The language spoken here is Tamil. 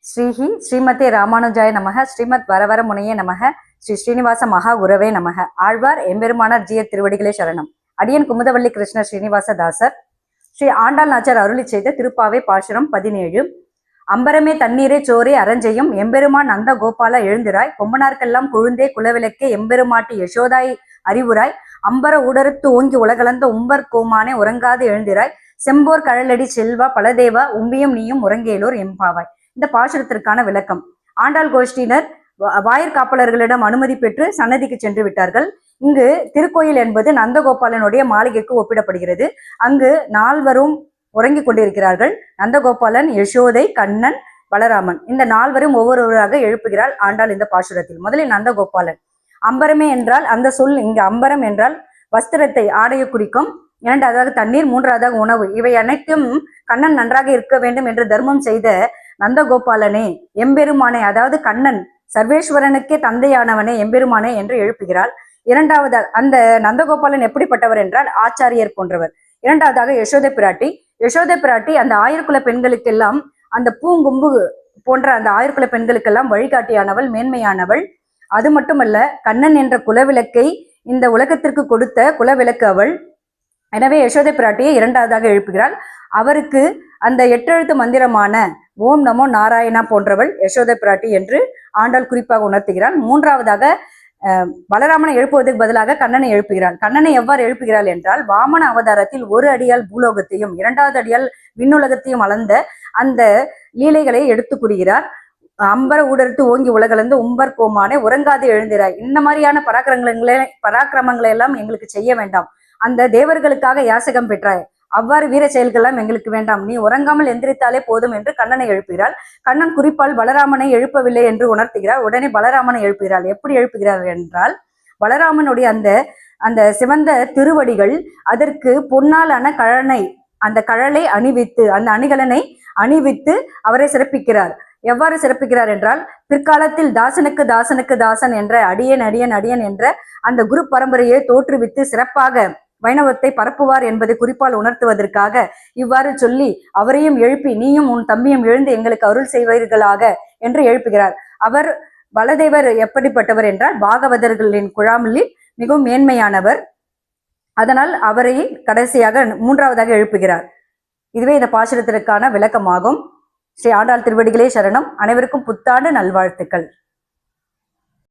ஸ்ரீஹி ஸ்ரீமதே ராமானுஜாய நமக. ஸ்ரீமத் வரவர முனையே நமக. ஸ்ரீ ஸ்ரீனிவாச மகா குரவே நமக. ஆழ்வார் எம்பெருமானார் ஜிய திருவடிகளே சரணம். அடியன் குமுதவள்ளி கிருஷ்ண ஸ்ரீனிவாச தாசர். ஸ்ரீ ஆண்டாள் நாச்சார் அருளி செய்த திருப்பாவை பாசுரம் 17. அம்பரமே தண்ணீரே சோரே அரஞ்செய்யும் எம்பெருமான் நந்த கோபால எழுந்திராய் கொம்பனார்க்கெல்லாம் குழுந்தே குலவிளக்கே எம்பெருமாட்டி யசோதாய் அறிவுராய் அம்பர ஊடறுத்து ஓங்கி உலகளந்த உம்பர் கோமானே உறங்காது எழுந்திராய் செம்போர் கழலடி செல்வா பலதேவா உம்பியும் நீயும் உறங்கேலோர் எம்பாவாய். இந்த பாசுரத்திற்கான விளக்கம். ஆண்டாள் கோஷ்டியினர் வாயிற்காப்பாளர்களிடம் அனுமதி பெற்று சன்னதிக்கு சென்று விட்டார்கள். இங்கு திருக்கோயில் என்பது நந்தகோபாலனுடைய மாளிகைக்கு ஒப்பிடப்படுகிறது. அங்கு நால்வரும் உறங்கிக் கொண்டிருக்கிறார்கள். நந்தகோபாலன், யசோதை, கண்ணன், பலராமன். இந்த நால்வரும் ஒவ்வொருவராக எழுப்புகிறாள் ஆண்டாள் இந்த பாசுரத்தில். முதலில் நந்தகோபாலன். அம்பரமே என்றால் அந்த சொல் இங்கு அம்பரம் என்றால் வஸ்திரத்தை, ஆடையை குறிக்கும். இரண்டாவதாக தண்ணீர், மூன்றாவதாக உணவு. இவை அனைத்தும் கண்ணன் நன்றாக இருக்க வேண்டும் என்று தர்மம் செய்த நந்தகோபாலனே, எம்பெருமானே, அதாவது கண்ணன் சர்வேஸ்வரனுக்கே தந்தையானவனே எம்பெருமானே என்று எழுப்புகிறாள். இரண்டாவது அந்த நந்தகோபாலன் எப்படிப்பட்டவர் என்றால் ஆச்சாரியர் போன்றவர். இரண்டாவதாக யசோதை பிராட்டி. யசோதை பிராட்டி அந்த ஆயிரக்குல பெண்களுக்கெல்லாம், அந்த பூங்கும்பு போன்ற அந்த ஆயிரக்குல பெண்களுக்கெல்லாம் வழிகாட்டியானவள், மேன்மையானவள். அது மட்டுமல்ல, கண்ணன் என்ற குலவிளக்கை இந்த உலகத்திற்கு கொடுத்த குலவிளக்கு அவள். எனவே யசோதை பிராட்டியை இரண்டாவதாக எழுப்புகிறாள். அவருக்கு அந்த 8 எழுத்து மந்திரமான ஓம் நமோ நாராயணா போன்றவள் யசோதை பிராட்டி என்று ஆண்டாள் குறிப்பாக உணர்த்துகிறாள். மூன்றாவதாக பலராமனை எழுப்புவதற்கு பதிலாக கண்ணனை எழுப்புகிறாள். கண்ணனை எவ்வாறு எழுப்புகிறாள் என்றால், வாமன அவதாரத்தில் ஒரு அடியால் பூலோகத்தையும் இரண்டாவது அடியால் விண்ணுலகத்தையும் அளந்த அந்த லீலைகளை எடுத்து கூறுகிறார். அம்பர ஊடறுத்து ஓங்கி உலகளந்து உம்பர் கோமானே உறங்காது எழுந்திராய். இந்த மாதிரியான பராக்கிரமங்களை எல்லாம் எங்களுக்கு செய்ய வேண்டாம். அந்த தேவர்களுக்காக யாசகம் பெற்றாய், அவ்வாறு வீர செயல்கள்லாம் எங்களுக்கு வேண்டாம், நீ உறங்காமல் எந்திரித்தாலே போதும் என்று கண்ணனை எழுப்புகிறாள். கண்ணன் குறிப்பால் பலராமனை எழுப்பவில்லை என்று உணர்த்துகிறார். உடனே பலராமனை எழுப்புகிறாள். எப்படி எழுப்புகிறார் என்றால், பலராமனுடைய அந்த சிவந்த திருவடிகள், அதற்கு பொன்னாலான கழனை, அந்த கழலை அணிவித்து, அந்த அணிகலனை அணிவித்து அவரை சிறப்பிக்கிறார். எவ்வாறு சிறப்பிக்கிறார் என்றால், பிற்காலத்தில் தாசனுக்கு தாசனுக்கு தாசன் என்ற அடியன் அடியன் அடியன் என்ற அந்த குரு பரம்பரையை தோற்றுவித்து சிறப்பாக வைணவத்தை பரப்புவார் என்பதை குறிப்பால் உணர்த்துவதற்காக இவ்வாறு சொல்லி அவரையும் எழுப்பி, நீயும் உன் தம்பியும் எழுந்து எங்களுக்கு அருள் செய்வீர்களாக என்று எழுப்புகிறார். அவர் பலதேவர் எப்படிப்பட்டவர் என்றால், பாகவதர்களின் குழாமில் மிகவும் மேன்மையானவர். அதனால் அவரை கடைசியாக மூன்றாவதாக எழுப்புகிறார். இதுவே இந்த பாசுரத்திற்கான விளக்கமாகும். ஸ்ரீ ஆண்டாள் திருவடிகளே சரணம். அனைவருக்கும் புத்தாண்டு நல்வாழ்த்துக்கள்.